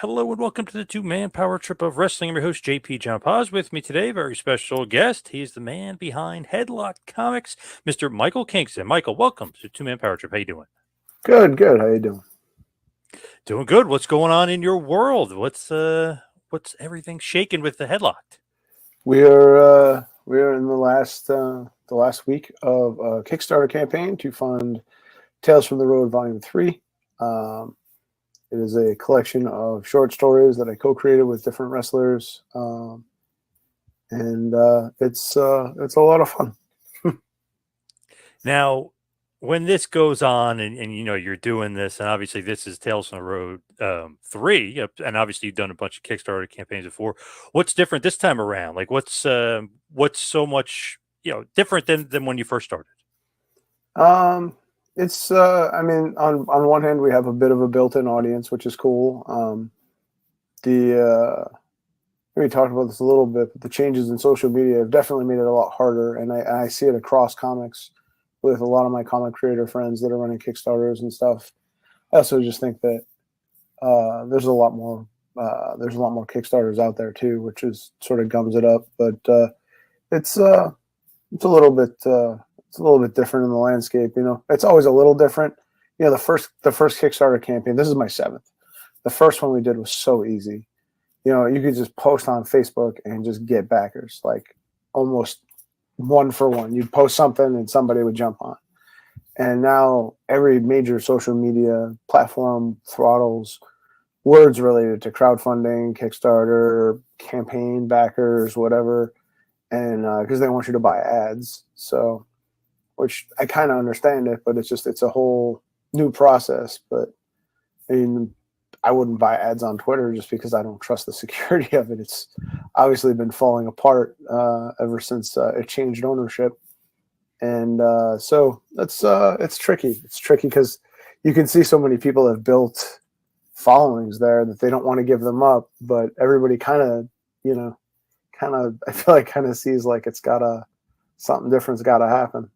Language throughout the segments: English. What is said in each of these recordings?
Hello and welcome to the two-man power trip of wrestling. I'm your host, JP John Paz. With me today, very special guest. He's the man behind Headlocked Comics, Mr. Michael Kingston. Michael, welcome to Two-Man Power Trip. How you doing? Good, good. How you doing? Doing good. What's going on in your world? What's everything shaking with the Headlocked? We are in the last week of a Kickstarter campaign to fund Tales from the Road Volume 3. Um, it is a collection of short stories that I co-created with different wrestlers, and it's a lot of fun. Now, when this goes on and you're doing this, and obviously this is Tales from the Road 3, and obviously you've done a bunch of Kickstarter campaigns before. What's different this time around? Like what's so much different than when you first started? Um, I mean, on one hand, we have a bit of a built-in audience, which is cool. The We talked about this a little bit, but the changes in social media have definitely made it a lot harder, and I see it across comics with a lot of my comic creator friends that are running Kickstarters and stuff. I also just think that there's a lot more Kickstarters out there too, which is sort of gums it up. But it's uh, it's a little bit different in the landscape. It's always a little different. The first Kickstarter campaign. This is my seventh. The first one we did was so easy. You could just post on Facebook and just get backers, like almost one for one. You'd post something and somebody would jump on. And now every major social media platform throttles words related to crowdfunding, Kickstarter, campaign backers, whatever, and because they want you to buy ads. So, which I kind of understand it, but it's a whole new process. But I mean, I wouldn't buy ads on Twitter just because I don't trust the security of it. It's obviously been falling apart ever since it changed ownership, and so it's tricky. It's tricky because you can see so many people have built followings there that they don't want to give them up, but everybody I feel like kind of sees like it's gotta something different's got to happen.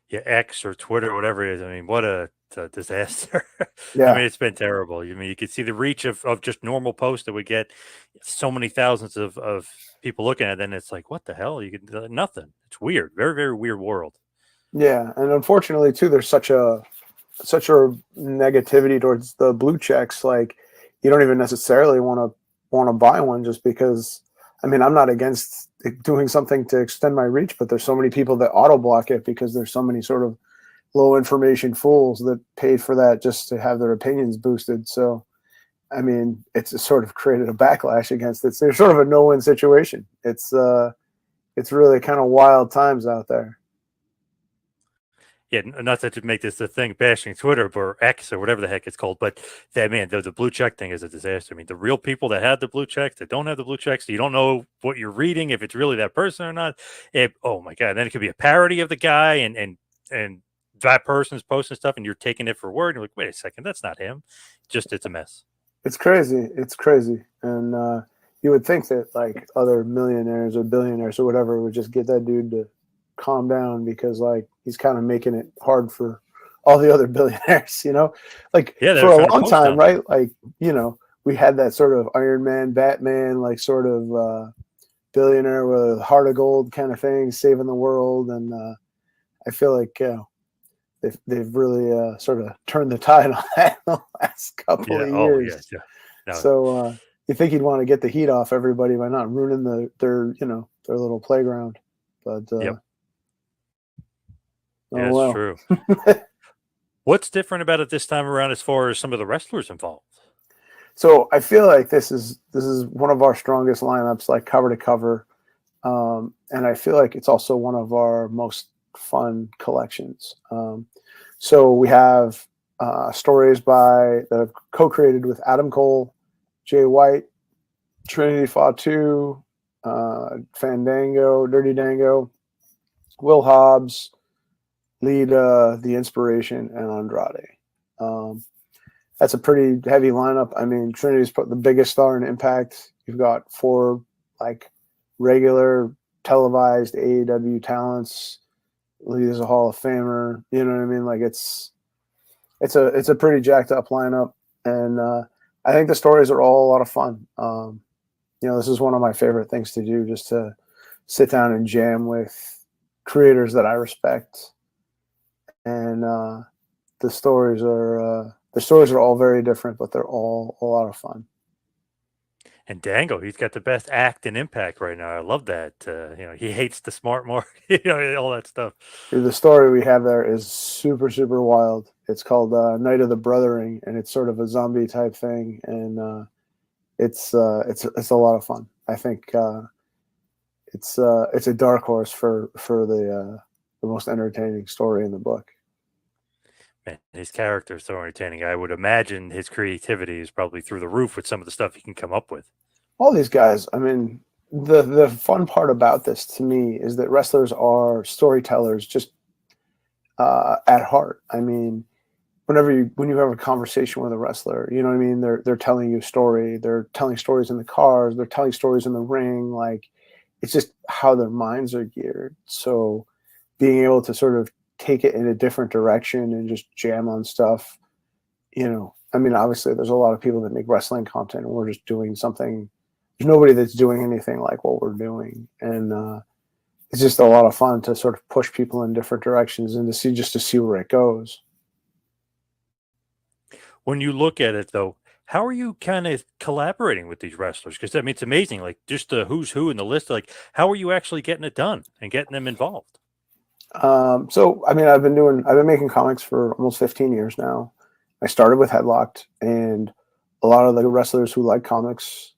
Yeah, X or Twitter, whatever it is. I mean, what a disaster. I Yeah, mean, it's been terrible. I mean, you can see the reach of just normal posts that would get so many thousands of people looking at it, and it's like, what the hell? You can nothing. It's weird. Very, very weird world. yeah, and unfortunately too, there's such a negativity towards the blue checks. Like, you don't even necessarily want to buy one just because. I mean, I'm not against doing something to extend my reach, but there's so many people that auto block it because there's so many sort of low information fools that paid for that just to have their opinions boosted. So, I mean, it's sort of created a backlash against it. So there's sort of a no-win situation. It's really kind of wild times out there. Yeah, not to make this a thing bashing Twitter or X or whatever the heck it's called, but that man, the blue check thing is a disaster. I mean, the real people that have the blue checks, that don't have the blue checks, you don't know what you're reading if it's really that person or not. Oh my god! Then it could be a parody of the guy, and that person's posting stuff, and you're taking it for word. And you're like, wait a second, that's not him. Just it's a mess. It's crazy. It's crazy. And you would think that like other millionaires or billionaires or whatever would just get that dude to calm down because like he's kind of making it hard for all the other billionaires. Like Yeah, they're for a trying to long post time, on him. right? Like, we had that sort of Iron Man, Batman, like sort of billionaire with a heart of gold kind of thing, saving the world. And I feel like they've really sort of turned the tide on that in the last couple Yeah. of Oh yeah. years. Yeah. No. So you think you'd want to get the heat off everybody by not ruining their little playground, but Yep. Yeah, oh that's well. true. What's different about it this time around as far as some of the wrestlers involved? So I feel like this is one of our strongest lineups, like cover to cover, and I feel like it's also one of our most fun collections. So we have stories that I've co-created with Adam Cole, Jay White, Trinity Fatu, Fandango, Dirty Dango, Will Hobbs, Lita, The Inspiration, and Andrade. Um, that's a pretty heavy lineup. I mean, Trinity's the biggest star in Impact. You've got four like regular televised AEW talents. Lita's a Hall of Famer. You know what I mean? Like it's a pretty jacked up lineup, and I think the stories are all a lot of fun. This is one of my favorite things to do, just to sit down and jam with creators that I respect, and the stories are all very different, but they're all a lot of fun. And Dango, he's got the best act and impact right now. I love that. He hates the smart mark, all that stuff. Dude, the story we have there is super, super wild. It's called Night of the Brothering, and it's sort of a zombie type thing, and it's a lot of fun. I think it's a dark horse for the most entertaining story in the book. Man, his character is so entertaining. I would imagine his creativity is probably through the roof with some of the stuff he can come up with. All these guys, I mean, the fun part about this to me is that wrestlers are storytellers just at heart. I mean, when you have a conversation with a wrestler, you know what I mean? They're telling you a story. They're telling stories in the cars. They're telling stories in the ring. Like, it's just how their minds are geared. So being able to sort of take it in a different direction and just jam on stuff, I mean, obviously there's a lot of people that make wrestling content, and we're just doing something. There's nobody that's doing anything like what we're doing. And it's just a lot of fun to sort of push people in different directions and to see where it goes. When you look at it, though, how are you kind of collaborating with these wrestlers? Because I mean, it's amazing. Like, just the who's who in the list. Like, how are you actually getting it done and getting them involved? So I mean, I've been making comics for almost 15 years now. I started with Headlocked, and a lot of the wrestlers who like comics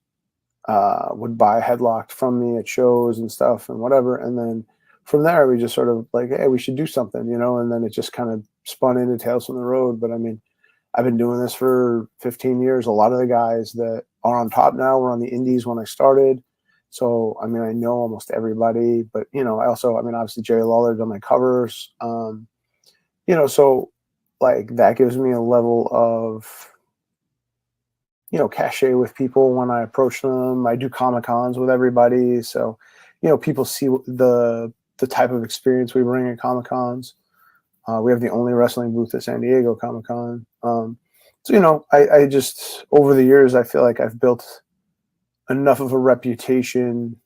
would buy Headlocked from me at shows and stuff and whatever. And then from there, we just sort of like, hey, we should do something, and then it just kind of spun into Tales from the Road. But I mean, I've been doing this for 15 years. A lot of the guys that are on top now were on the indies when I started. So, I mean, I know almost everybody, but, obviously Jerry Lawler done my covers. So like that gives me a level of, cachet with people when I approach them. I do Comic-Cons with everybody. So, people see the type of experience we bring at Comic-Cons. We have the only wrestling booth at San Diego Comic-Con. I just, over the years, I feel like I've built enough of a reputation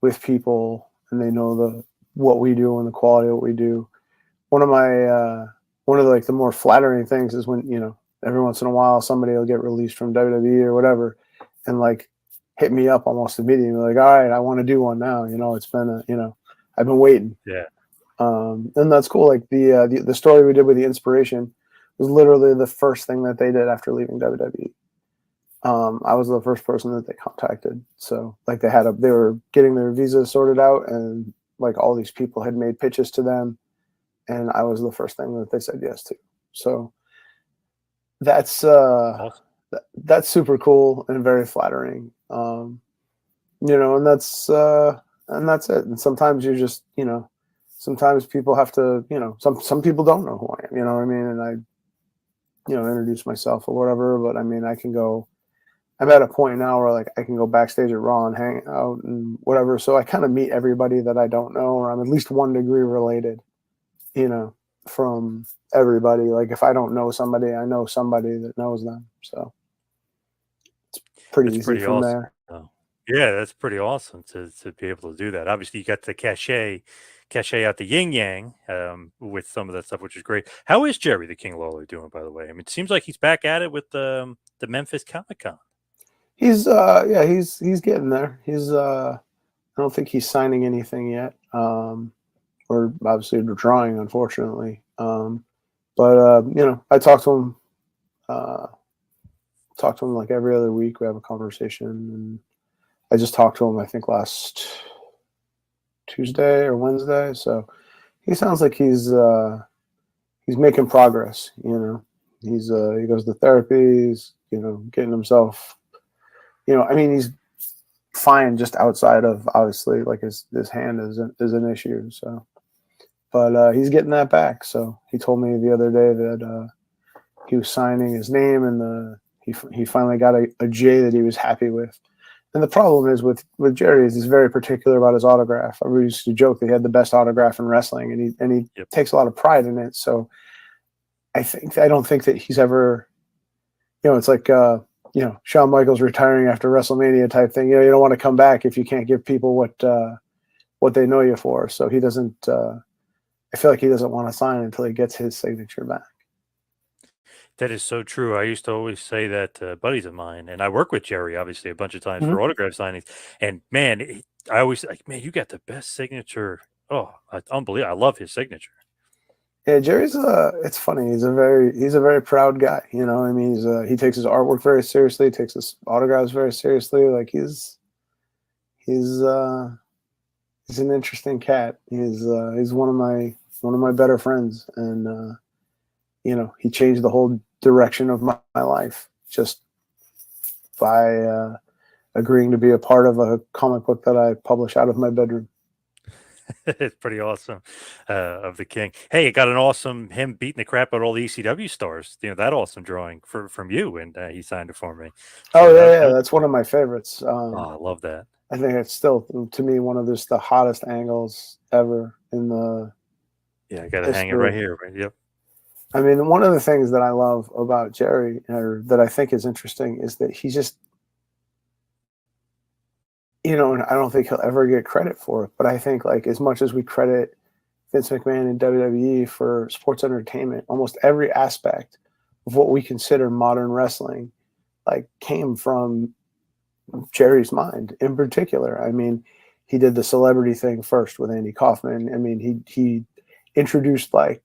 with people, and they know what we do and the quality of what we do. One of the more flattering things is when, every once in a while somebody will get released from WWE or whatever and like hit me up almost immediately, like, all right, I want to do one now. It's been I've been waiting. Yeah. And that's cool. Like the story we did with the Inspiration was literally the first thing that they did after leaving WWE. I was the first person that they contacted. So like they were getting their visa sorted out, and like all these people had made pitches to them, and I was the first thing that they said yes to. So that's Awesome. that's super cool and very flattering. And that's it. And sometimes you just, sometimes people have to, some people don't know who I am, you know what I mean? And I, introduce myself or whatever, but I mean, I'm at a point now where like I can go backstage at Raw and hang out and whatever. So I kind of meet everybody that I don't know, or I'm at least 1 degree related, from everybody. Like if I don't know somebody, I know somebody that knows them. So it's pretty easy from awesome. there. Oh. Yeah, that's pretty awesome to be able to do that. Obviously, you got the cachet out the yin yang with some of that stuff, which is great. How is Jerry the King Lawler doing, by the way? I mean, it seems like he's back at it with the Memphis Comic-Con. He's he's getting there. I don't think he's signing anything yet. Or obviously the drawing, unfortunately. But I talk to him like every other week. We have a conversation, and I just talked to him, I think last Tuesday or Wednesday. So he sounds like he's making progress. He goes to therapy. He's getting himself. I mean, he's fine just outside of, obviously, like his hand is an issue. So, but he's getting that back. So he told me the other day that he was signing his name, and he finally got a J that he was happy with. And the problem is with Jerry is he's very particular about his autograph. I used to joke that he had the best autograph in wrestling, and he Yep. takes a lot of pride in it. So I don't think that he's ever it's like Shawn Michaels retiring after WrestleMania type thing. You don't want to come back if you can't give people what they know you for. So he doesn't. I feel like he doesn't want to sign until he gets his signature back. That is so true. I used to always say that to buddies of mine, and I work with Jerry obviously a bunch of times Mm-hmm. for autograph signings. And man, I always like, man, you got the best signature. Oh, unbelievable! I love his signature. Yeah, Jerry's it's funny. He's a very proud guy. I mean, he takes his artwork very seriously, takes his autographs very seriously. Like he's he's an interesting cat. He's one of my better friends, and he changed the whole direction of my life just by agreeing to be a part of a comic book that I publish out of my bedroom. It's pretty awesome of the King. Hey, it got an awesome him beating the crap out of all the ECW stars. That awesome drawing from you, and he signed it for me. Oh So yeah, that's one of my favorites. I love that. I think it's still, to me, one of the hottest angles ever in the Yeah, I got to hang it right history. here. Right? Yep. I mean, one of the things that I love about Jerry, or that I think is interesting, is that he just, and I don't think he'll ever get credit for it, but I think, like, as much as we credit Vince McMahon and WWE for sports entertainment, almost every aspect of what we consider modern wrestling, like, came from Jerry's mind in particular. I mean, he did the celebrity thing first with Andy Kaufman. I mean, he introduced like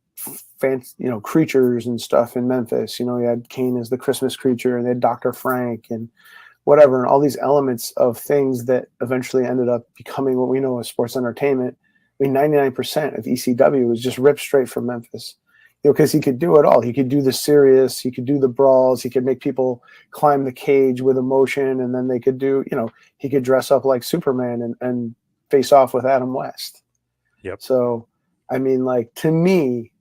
creatures and stuff in Memphis. He had Kane as the Christmas creature, and they had Dr. Frank and whatever, and all these elements of things that eventually ended up becoming what we know as sports entertainment. I mean, 99% of ECW was just ripped straight from Memphis. Because he could do it all. He could do the serious, he could do the brawls, he could make people climb the cage with emotion, and then they could do, he could dress up like Superman and face off with Adam West. Yep. So, I mean, like, to me,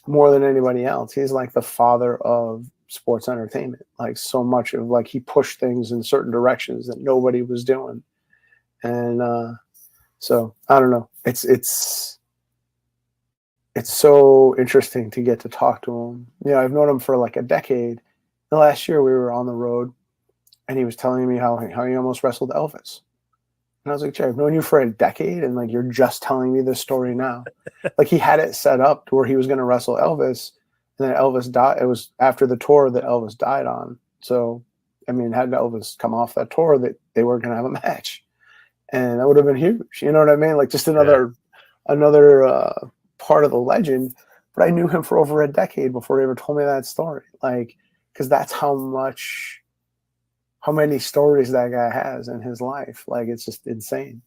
more than anybody else, he's like the father of sports entertainment. Like, so much of, like, he pushed things in certain directions that nobody was doing. And so, I don't know. It's so interesting to get to talk to him. I've known him for like a decade. The last year we were on the road, and he was telling me how he almost wrestled Elvis. And I was like, Jay, I've known you for a decade, and like you're just telling me this story now. Like, he had it set up to where he was going to wrestle Elvis, and then Elvis died. It was after the tour that Elvis died on. So, I mean, had Elvis come off that tour, that they were going to have a match, and that would have been huge. You know what I mean? Like, just another part of the legend. But I knew him for over a decade before he ever told me that story. Like, because that's how many stories that guy has in his life. Like, it's just insane.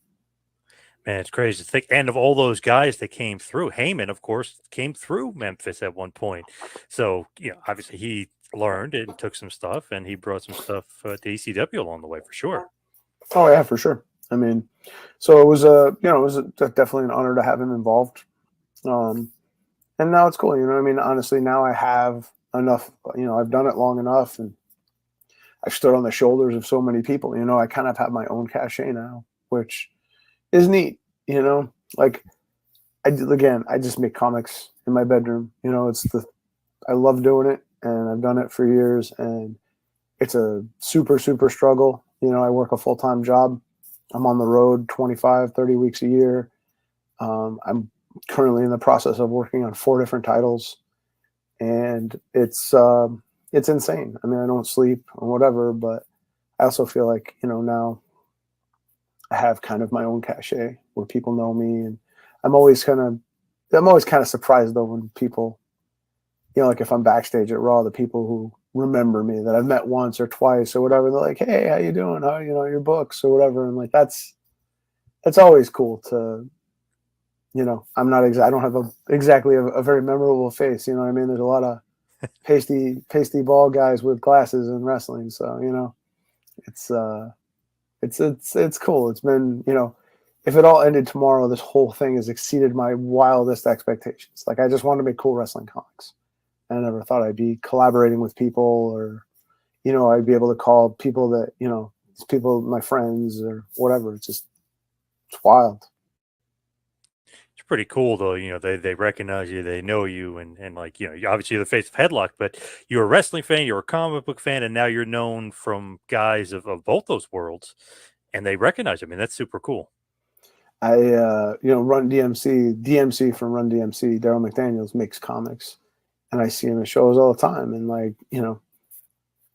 Man, it's crazy to think. And of all those guys that came through, Heyman, of course, came through Memphis at one point. So, obviously he learned and took some stuff, and he brought some stuff to ECW along the way for sure. Oh yeah, for sure. I mean, so it was definitely an honor to have him involved. And now it's cool. I mean, honestly, now I have enough, I've done it long enough, and I stood on the shoulders of so many people. I kind of have my own cachet now, which is neat. Like, I just make comics in my bedroom. I love doing it, and I've done it for years, and it's a super, super struggle. I work a full-time job. I'm on the road 25, 30 weeks a year. I'm currently in the process of working on 4 different titles, and it's insane. I mean, I don't sleep or whatever, but I also feel like, now I have kind of my own cachet where people know me, and I'm always kind of surprised though when people, like if I'm backstage at Raw, the people who remember me that I've met once or twice or whatever, they're like, "Hey, how you doing? How, your books or whatever." And like, that's always cool to, I'm not I don't have exactly a very memorable face. You know what I mean? There's a lot of pasty bald guys with glasses in wrestling. So, it's cool. It's been, if it all ended tomorrow, this whole thing has exceeded my wildest expectations. Like, I just wanted to make cool wrestling comics. I never thought I'd be collaborating with people, or, I'd be able to call people that, these people, my friends or whatever. It's wild. pretty cool though. They recognize you, they know you, and like you're obviously the face of Headlock, but you're a wrestling fan, you're a comic book fan, and now you're known from guys of both those worlds, and they recognize you. I mean, that's super cool. Run DMC from Run DMC, Daryl McDaniels makes comics, and I see him at shows all the time, and like,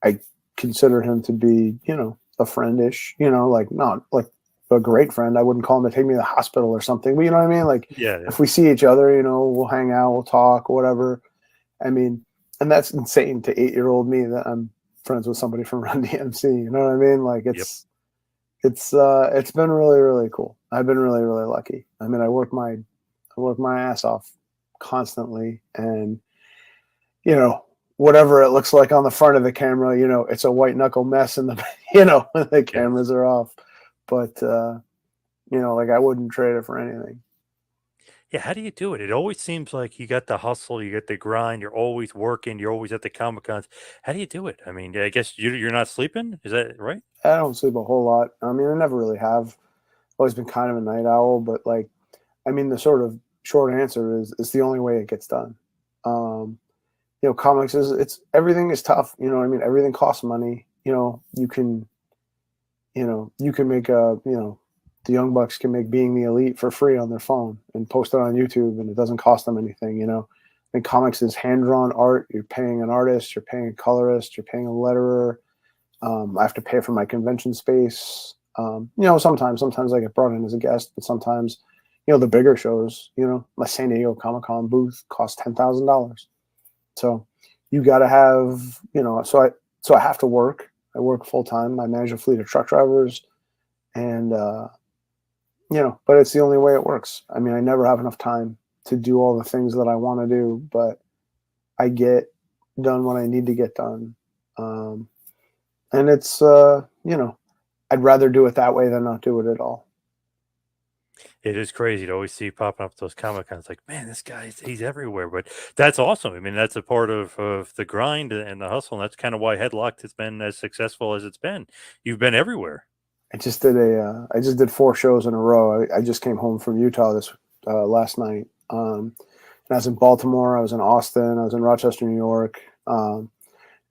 I consider him to be, a friendish, like not like a great friend. I wouldn't call him to take me to the hospital or something, but you know what I mean? Like Yeah, if we see each other, we'll hang out, we'll talk, whatever. I mean, and that's insane to 8-year-old me that I'm friends with somebody from Run DMC. You know what I mean? Like yep. it's been really, really cool. I've been really, really lucky. I mean, I work my ass off constantly, and whatever it looks like on the front of the camera, it's a white knuckle mess in the when the cameras are off. But like I wouldn't trade it for anything. Yeah, how do you do it? It always seems like you got the hustle, you got the grind, you're always working, you're always at the Comic Cons. How do you do it? I mean, I guess you're not sleeping. Is that right? I don't sleep a whole lot. I mean, I never really have. Always been kind of a night owl, but like, I mean, the sort of short answer is it's the only way it gets done. Comics it's everything is tough. You know what I mean? Everything costs money. You can make the Young Bucks can make Being the Elite for free on their phone and post it on YouTube, and it doesn't cost them anything. And comics is hand-drawn art. You're paying an artist, you're paying a colorist, you're paying a letterer. I have to pay for my convention space. Sometimes I get brought in as a guest, but sometimes, the bigger shows, my San Diego Comic-Con booth costs $10,000. So you got to have, so I have to work. I work full time. I manage a fleet of truck drivers, and but it's the only way it works. I mean, I never have enough time to do all the things that I want to do, but I get done what I need to get done. And it's, I'd rather do it that way than not do it at all. It is crazy to always see popping up at those Comic Cons. Like, man, this guy, he's everywhere. But that's awesome. I mean, that's a part of the grind and the hustle. And that's kind of why Headlocked has been as successful as it's been. You've been everywhere. I just did 4 shows in a row. I just came home from Utah this last night. And I was in Baltimore. I was in Austin. I was in Rochester, New York. And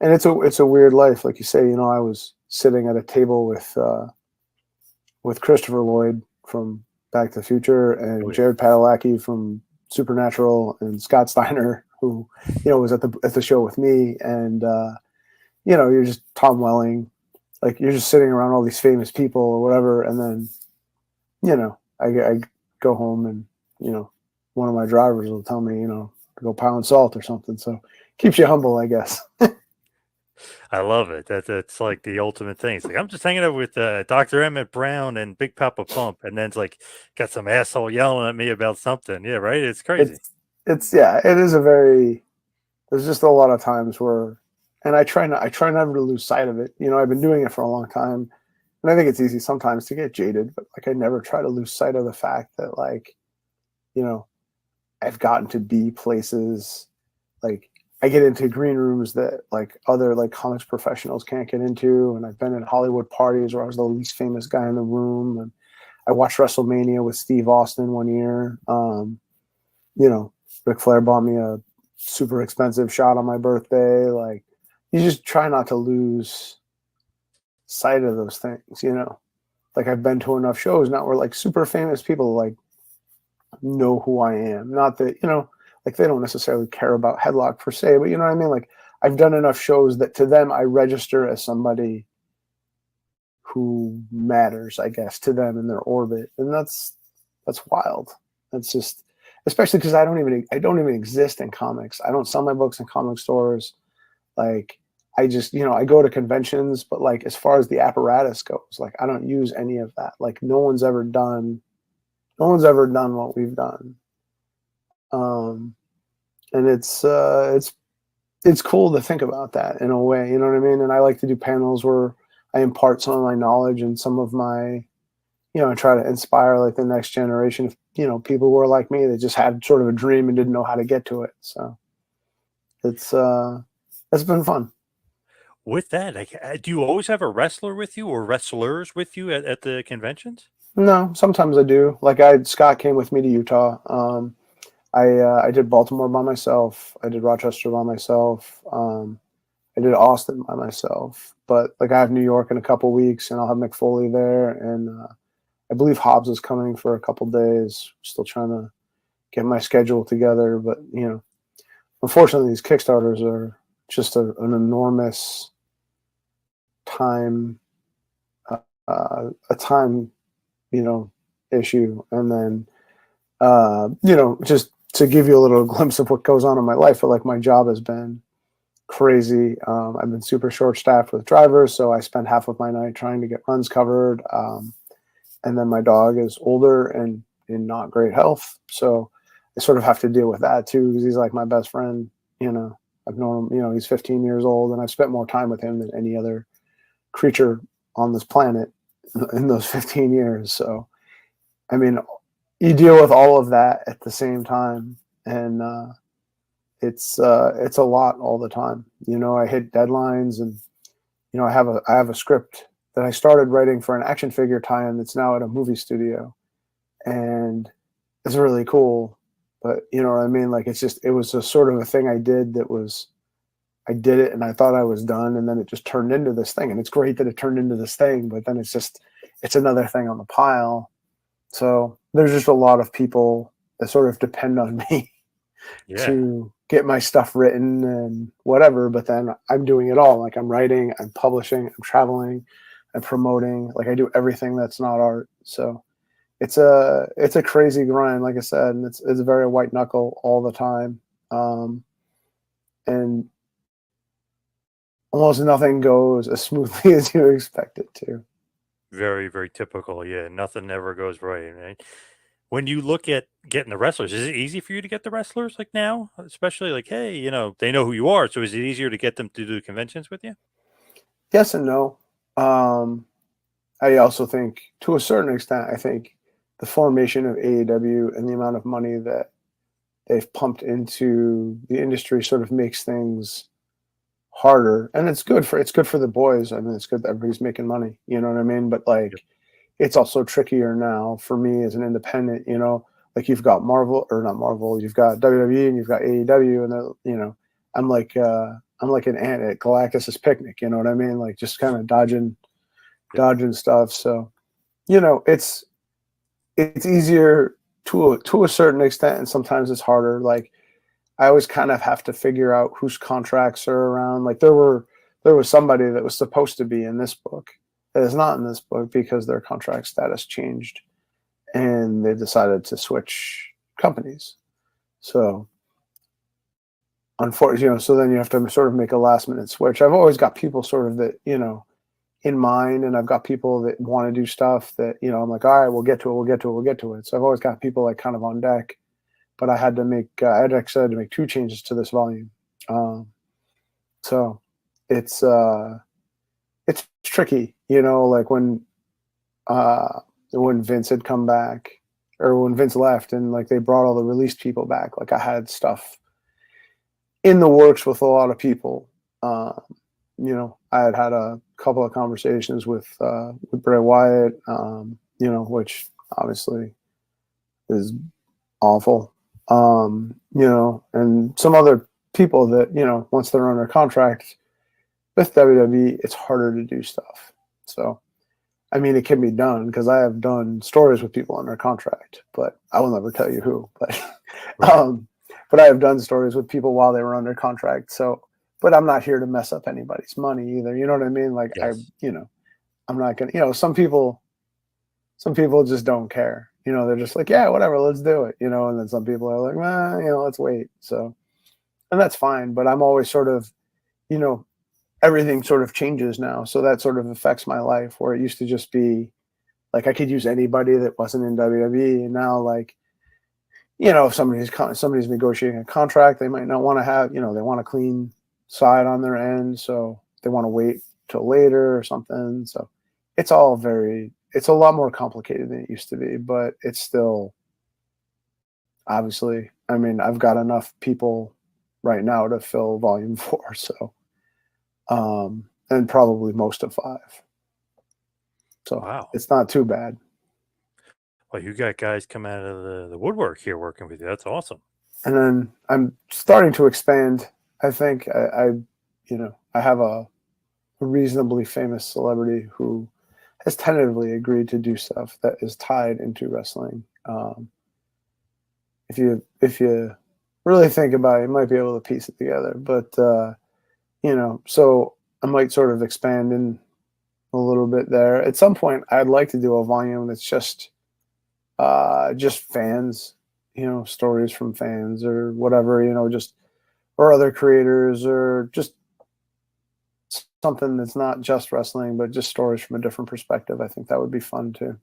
it's a weird life, like you say. I was sitting at a table with Christopher Lloyd from Back to the Future and Jared Padalecki from Supernatural and Scott Steiner, who was at the show with me. And you're just Tom Welling. Like you're just sitting around all these famous people or whatever, and then, I go home and one of my drivers will tell me to go pound salt or something. So keeps you humble, I guess. I love it. That's like the ultimate thing. It's like I'm just hanging out with Dr. Emmett Brown and Big Papa Pump, and then it's like got some asshole yelling at me about something. Yeah, right. It's crazy. It is a very. There's just a lot of times where. And I try never to lose sight of it. I've been doing it for a long time, and I think it's easy sometimes to get jaded. But like, I never try to lose sight of the fact that, like, I've gotten to be places. Like, I get into green rooms that like other like comics professionals can't get into, and I've been at Hollywood parties where I was the least famous guy in the room, and I watched WrestleMania with Steve Austin one year. Ric Flair bought me a super expensive shot on my birthday. Like, you just try not to lose sight of those things, Like, I've been to enough shows now where like super famous people like know who I am. Not that, like they don't necessarily care about Headlock per se, but you know what I mean? Like, I've done enough shows that to them I register as somebody who matters, I guess, to them in their orbit. And that's wild. That's just, especially because I don't even exist in comics. I don't sell my books in comic stores. Like, I just, I go to conventions, but like, as far as the apparatus goes, like, I don't use any of that. Like, no one's ever done what we've done. And it's cool to think about that in a way, you know what I mean? And I like to do panels where I impart some of my knowledge and some of my, I try to inspire like the next generation of, people who are like me that just had sort of a dream and didn't know how to get to it. So it's been fun. With that, like, do you always have a wrestler with you or wrestlers with you at the conventions? No, sometimes I do. Like Scott came with me to Utah. I did Baltimore by myself. I did Rochester by myself. I did Austin by myself. But like I have New York in a couple weeks, and I'll have McFoley there, and I believe Hobbs is coming for a couple days. Still trying to get my schedule together, but unfortunately, these Kickstarters are just an enormous time, a time, issue, and then just to give you a little glimpse of what goes on in my life, but like my job has been crazy. I've been super short staffed with drivers, so I spend half of my night trying to get runs covered. And then my dog is older and in not great health, so I sort of have to deal with that too because he's like my best friend. I've known him. He's 15 years old, and I've spent more time with him than any other creature on this planet in those 15 years. So, I mean, you deal with all of that at the same time, and it's a lot all the time. I hit deadlines, and I have a script that I started writing for an action figure tie-in that's now at a movie studio, and it's really cool. But you know what I mean? Like it was a sort of a thing I did I did it and I thought I was done, and then it just turned into this thing, and it's great that it turned into this thing. But then it's another thing on the pile. So there's just a lot of people that sort of depend on me Yeah. to get my stuff written and whatever. But then I'm doing it all. Like I'm writing, I'm publishing, I'm traveling, I'm promoting. Like I do everything that's not art. So it's a crazy grind, like I said, and it's very white knuckle all the time. And almost nothing goes as smoothly as you expect it to. Very, very typical. Yeah, nothing ever goes right. When you look at getting the wrestlers, is it easy for you to get the wrestlers like now? Especially like, hey, they know who you are. So is it easier to get them to do the conventions with you? Yes and no. Um, I also think, to a certain extent, I think the formation of AEW and the amount of money that they've pumped into the industry sort of makes things harder. And it's good for the boys. I mean, it's good that everybody's making money. You know what I mean? But Yep. it's also trickier now for me as an independent. Like you've got Marvel or not Marvel, you've got WWE and you've got AEW, and I'm like an ant at Galactus's picnic. You know what I mean? Like just kind of Yep. dodging stuff. So it's easier to a certain extent, and sometimes it's harder. Like I always kind of have to figure out whose contracts are around. Like there was somebody that was supposed to be in this book that is not in this book because their contract status changed and they decided to switch companies. So unfortunately, so then you have to sort of make a last minute switch. I've always got people sort of that, in mind, and I've got people that want to do stuff that, I'm like, all right, we'll get to it. We'll get to it. We'll get to it. So I've always got people like kind of on deck, but I had to make, I had to make 2 changes to this volume. So it's, it's tricky, like when Vince had come back or when Vince left and like they brought all the released people back, like I had stuff in the works with a lot of people. I had a couple of conversations with Bray Wyatt, which obviously is awful. And some other people that, once they're under contract with WWE, it's harder to do stuff. So, I mean, it can be done because I have done stories with people under contract, but I will never tell you who. But, Right. but I have done stories with people while they were under contract. So, but I'm not here to mess up anybody's money either. You know what I mean? Like Yes. I'm not gonna. Some people just don't care. They're just like, yeah, whatever, let's do it. And then some people are like, well, let's wait. So, and that's fine. But I'm always sort of, you know, everything sort of changes now. So that sort of affects my life where it used to just be like I could use anybody that wasn't in WWE. And now, like, if somebody's negotiating a contract, they might not want to have, they want a clean side on their end. So they want to wait till later or something. So it's it's a lot more complicated than it used to be, but it's still obviously, I mean, I've got enough people right now to fill volume 4. So, and probably most of 5. So Wow. it's not too bad. Well, you got guys come out of the woodwork here working with you. That's awesome. And then I'm starting to expand. I think I have a reasonably famous celebrity who has tentatively agreed to do stuff that is tied into wrestling. If you really think about it, you might be able to piece it together. But so I might sort of expand in a little bit there. At some point, I'd like to do a volume that's just fans, stories from fans or whatever, just or other creators or just something that's not just wrestling, but just stories from a different perspective. I think that would be fun too.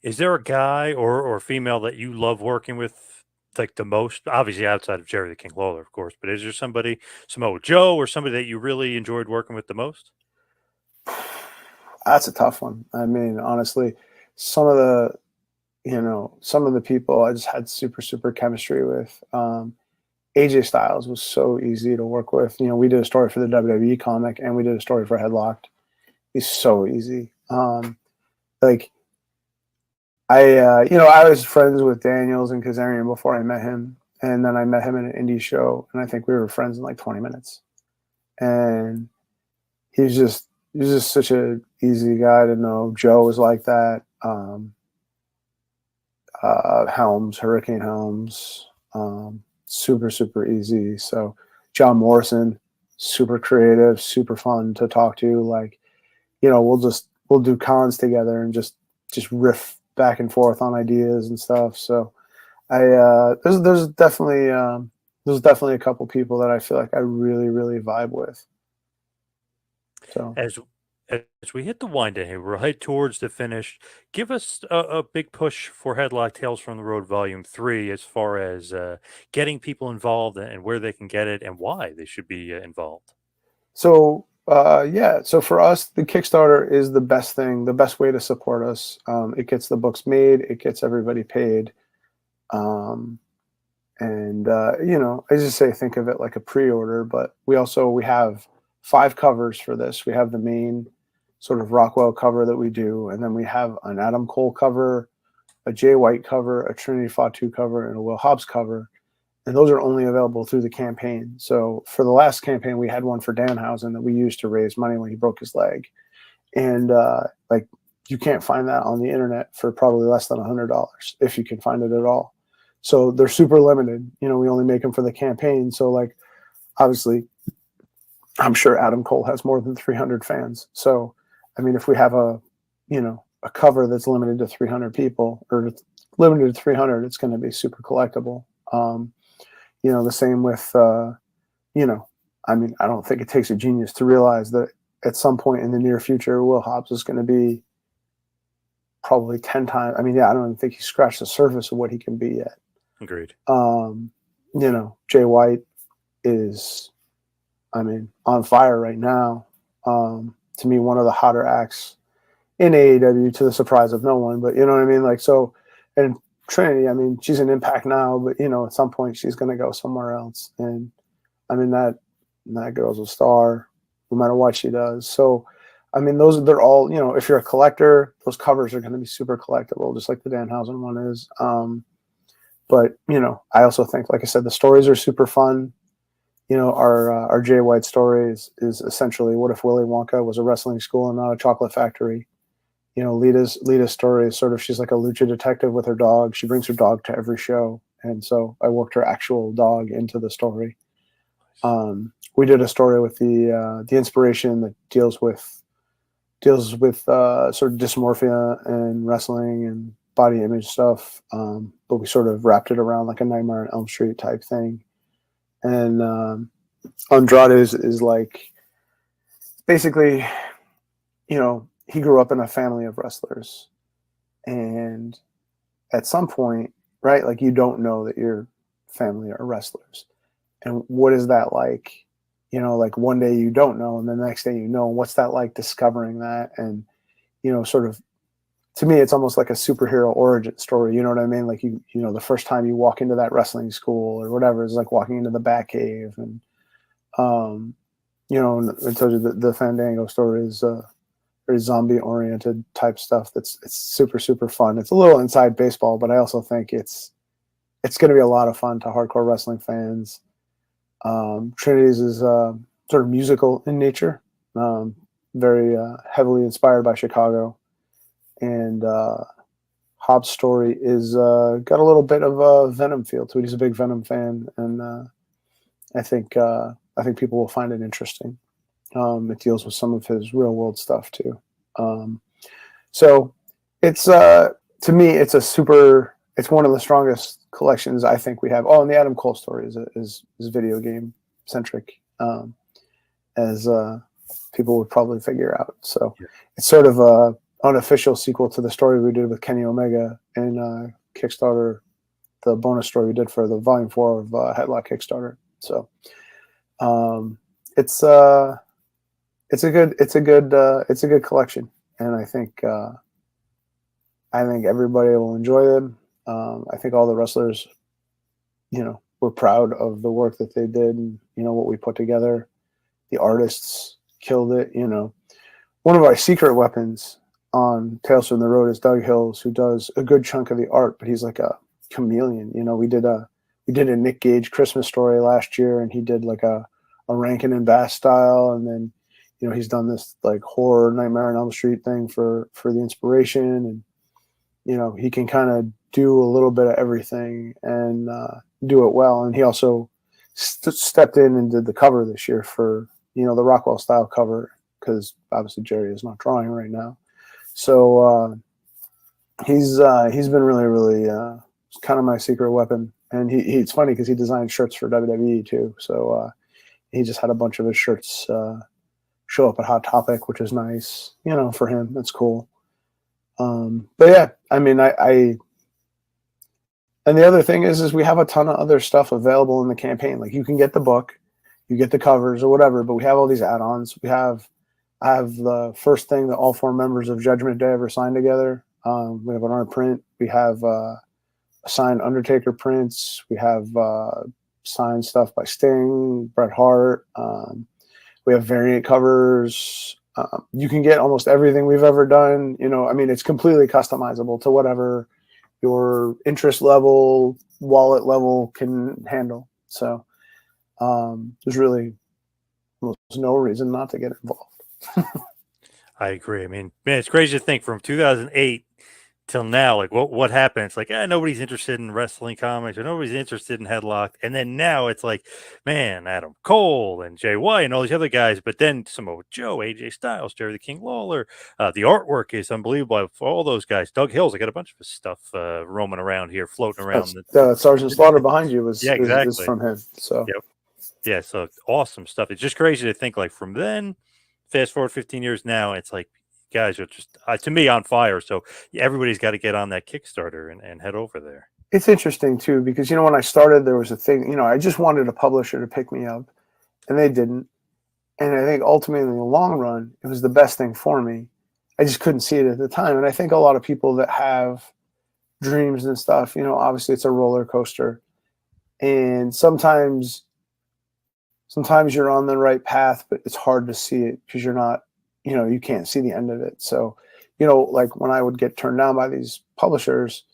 Is there a guy or female that you love working with like the most? Obviously outside of Jerry the King Lawler, of course, but is there somebody, Samoa Joe, or somebody that you really enjoyed working with the most? That's a tough one. I mean, honestly, some of the some of the people I just had super super chemistry with. AJ Styles was so easy to work with. We did a story for the WWE comic and we did a story for Headlocked. He's so easy. Like I was friends with Daniels and Kazarian before I met him, and then I met him in an indie show, and I think we were friends in like 20 minutes. And he's just such a easy guy to know. Joe was like that. Helms, Hurricane Helms, super super easy. So John Morrison, super creative, super fun to talk to. Like we'll do cons together and just riff back and forth on ideas and stuff. So there's definitely a couple people that I feel like I really really vibe with. So As we hit the wind down here, we're head towards the finish. Give us a big push for Headlock Tales from the Road Volume 3 as far as getting people involved and where they can get it and why they should be involved. So for us, the Kickstarter is the best thing, the best way to support us. It gets the books made, it gets everybody paid. And I just say think of it like a pre-order, but we have 5 covers for this. We have the main sort of Rockwell cover that we do, and then we have an Adam Cole cover, a Jay White cover, a Trinity Fatu cover, and a Will Hobbs cover. And those are only available through the campaign. So for the last campaign, we had one for Danhausen that we used to raise money when he broke his leg. And like you can't find that on the internet for probably less than $100 if you can find it at all. So they're super limited. We only make them for the campaign. So like obviously I'm sure Adam Cole has more than 300 fans. So I mean, if we have a cover that's limited to 300 people or limited to 300, it's going to be super collectible. The same with, I mean, I don't think it takes a genius to realize that at some point in the near future, Will Hobbs is going to be probably 10 times. I mean, yeah, I don't even think he scratched the surface of what he can be yet. Agreed. Jay White is, I mean, on fire right now. To me, one of the hotter acts in AEW, to the surprise of no one, but you know what I mean? Like, so, and Trinity, I mean, she's an Impact now, but at some point she's going to go somewhere else. And I mean, that girl's a star no matter what she does. So, I mean, they're all, if you're a collector, those covers are going to be super collectible, just like the Danhausen one is. But I also think, like I said, the stories are super fun. Our Jay White story is essentially what if Willy Wonka was a wrestling school and not a chocolate factory. Lita's story is sort of, she's like a lucha detective with her dog. She brings her dog to every show. And so I worked her actual dog into the story. We did a story with the inspiration that deals with sort of dysmorphia and wrestling and body image stuff. But we sort of wrapped it around like a Nightmare on Elm Street type thing. And Andrade is like, basically, he grew up in a family of wrestlers. And at some point, right, like you don't know that your family are wrestlers. And what is that like? Like one day you don't know, and the next day you know. What's that like discovering that? And, sort of, to me, it's almost like a superhero origin story. You know what I mean? Like the first time you walk into that wrestling school or whatever is like walking into the Batcave. And, I told you the Fandango story is very zombie oriented type stuff. It's super super fun. It's a little inside baseball, but I also think it's going to be a lot of fun to hardcore wrestling fans. Trinity's is sort of musical in nature, very heavily inspired by Chicago, and Hobbs' story is got a little bit of a Venom feel to it. He's a big Venom fan, and I think people will find it interesting. It deals with some of his real world stuff too. So it's to me, it's one of the strongest collections I think we have. Oh, and the Adam Cole story is video game centric, as people would probably figure out. So it's sort of a unofficial sequel to the story we did with Kenny Omega in Kickstarter, the bonus story we did for the Volume 4 of Headlocked Kickstarter. So it's a good collection, and I think everybody will enjoy them. I think all the wrestlers, were proud of the work that they did, and what we put together. The artists killed it. One of our secret weapons on Tales from the Road is Doug Hills, who does a good chunk of the art, but he's like a chameleon. We did a Nick Gage Christmas story last year, and he did like a Rankin and Bass style, and then he's done this like horror Nightmare on Elm Street thing for the inspiration, and he can kind of do a little bit of everything and do it well. And he also stepped in and did the cover this year for the Rockwell style cover, because obviously Jerry is not drawing right now. So he's been really kind of my secret weapon. And it's funny because he designed shirts for WWE too. So he just had a bunch of his shirts show up at Hot Topic, which is nice, for him. That's cool. But yeah, I mean, and the other thing is we have a ton of other stuff available in the campaign. Like, you can get the book, you get the covers or whatever, but we have all these add-ons. I have the first thing that all 4 members of Judgment Day ever signed together. We have an art print. We have signed Undertaker prints. We have signed stuff by Sting, Bret Hart. We have variant covers. You can get almost everything we've ever done. It's completely customizable to whatever your interest level, wallet level can handle. So there's really no reason not to get involved. I agree. I mean, man, it's crazy to think from 2008 till now, like what happened? It's like, nobody's interested in wrestling comics, or nobody's interested in Headlocked. And then now it's like, man, Adam Cole and Jay White and all these other guys. But then Samoa Joe, AJ Styles, Jerry the King Lawler. The artwork is unbelievable for all those guys. Doug Hills, I got a bunch of his stuff roaming around here, floating around. Sergeant Slaughter behind you is from him. So yeah, so awesome stuff. It's just crazy to think, like, from then, fast forward 15 years now, it's like, guys are just, to me, on fire. So everybody's got to get on that Kickstarter and head over there. It's interesting too, because when I started, there was a thing. I just wanted a publisher to pick me up, and they didn't. And I think ultimately, in the long run, it was the best thing for me. I just couldn't see it at the time. And I think a lot of people that have dreams and stuff, obviously it's a roller coaster, and sometimes you're on the right path, but it's hard to see it because you're not. You can't see the end of it. So, like when I would get turned down by these publishers,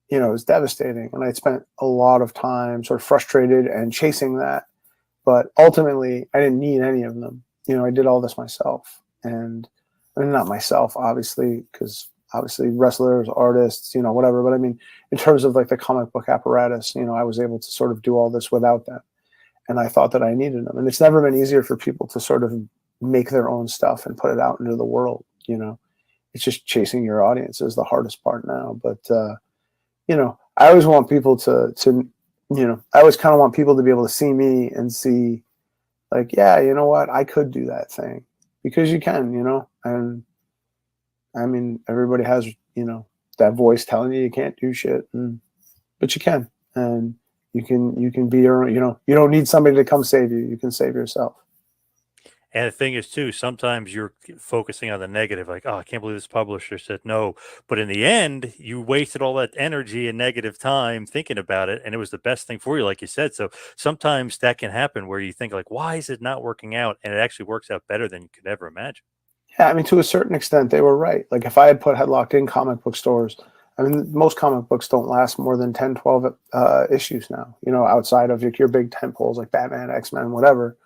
it was devastating. And I'd spent a lot of time sort of frustrated and chasing that. But ultimately, I didn't need any of them. I did all this myself. And I mean, not myself, obviously, because obviously wrestlers, artists, whatever. But I mean, in terms of like the comic book apparatus, I was able to sort of do all this without them. And I thought that I needed them. And it's never been easier for people to sort of make their own stuff and put it out into the world. It's just chasing your audience is the hardest part now. But I always want people to I always kind of want people to be able to see me and see, like, yeah, you know what, I could do that thing, because you can, and I mean, everybody has that voice telling you can't do shit, but you can, and you can be your own. You don't need somebody to come save you. You can save yourself. And the thing is, too, sometimes you're focusing on the negative, like, oh, I can't believe this publisher said no. But in the end, you wasted all that energy and negative time thinking about it, and it was the best thing for you, like you said. So sometimes that can happen where you think, like, why is it not working out? And it actually works out better than you could ever imagine. Yeah, I mean, to a certain extent, they were right. Like, if I had put Headlocked in comic book stores, I mean, most comic books don't last more than 10, 12 issues now, outside of your big tentpoles like Batman, X-Men, whatever.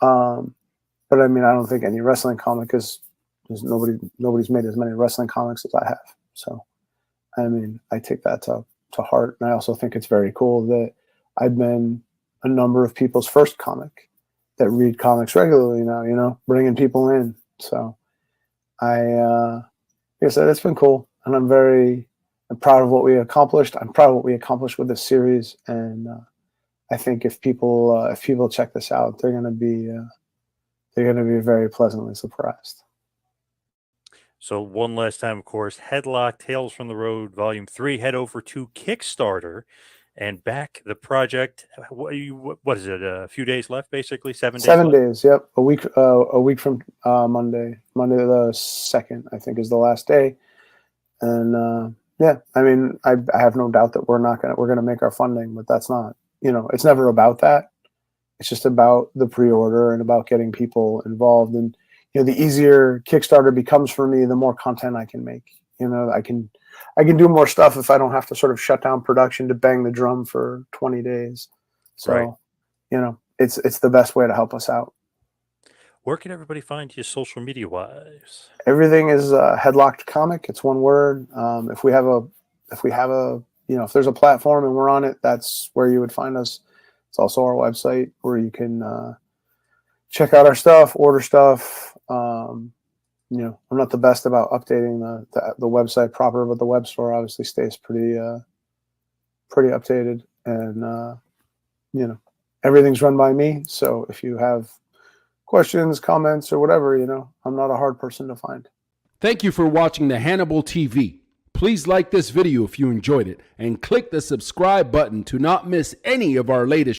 But I mean, I don't think any wrestling comic nobody's made as many wrestling comics as I have. So, I mean, I take that to heart. And I also think it's very cool that I've been a number of people's first comic that read comics regularly now, bringing people in. So like I said, it's been cool. And I'm proud of what we accomplished. I'm proud of what we accomplished with this series. And I think if people check this out, they're going to be very pleasantly surprised. So one last time, of course, Headlocked, Tales from the Road, Volume 3. Head over to Kickstarter and back the project. What is it? A few days left, basically? 7 days. 7 days. Yep. A week from Monday the 2nd, I think, is the last day. And yeah, I mean, I have no doubt that we're gonna make our funding, but that's not. It's never about that. It's just about the pre-order and about getting people involved. And the easier Kickstarter becomes for me, the more content I can make. I can do more stuff if I don't have to sort of shut down production to bang the drum for 20 days. So, right. It's the best way to help us out. Where can everybody find you social media wise? Everything is Headlocked Comic. It's one word. If there's a platform and we're on it, that's where you would find us. It's also our website where you can check out our stuff, order stuff. I'm not the best about updating the website proper, but the web store obviously stays pretty updated, and everything's run by me. So if you have questions, comments, or whatever, I'm not a hard person to find. Thank you for watching the Hannibal TV. Please like this video if you enjoyed it and click the subscribe button to not miss any of our latest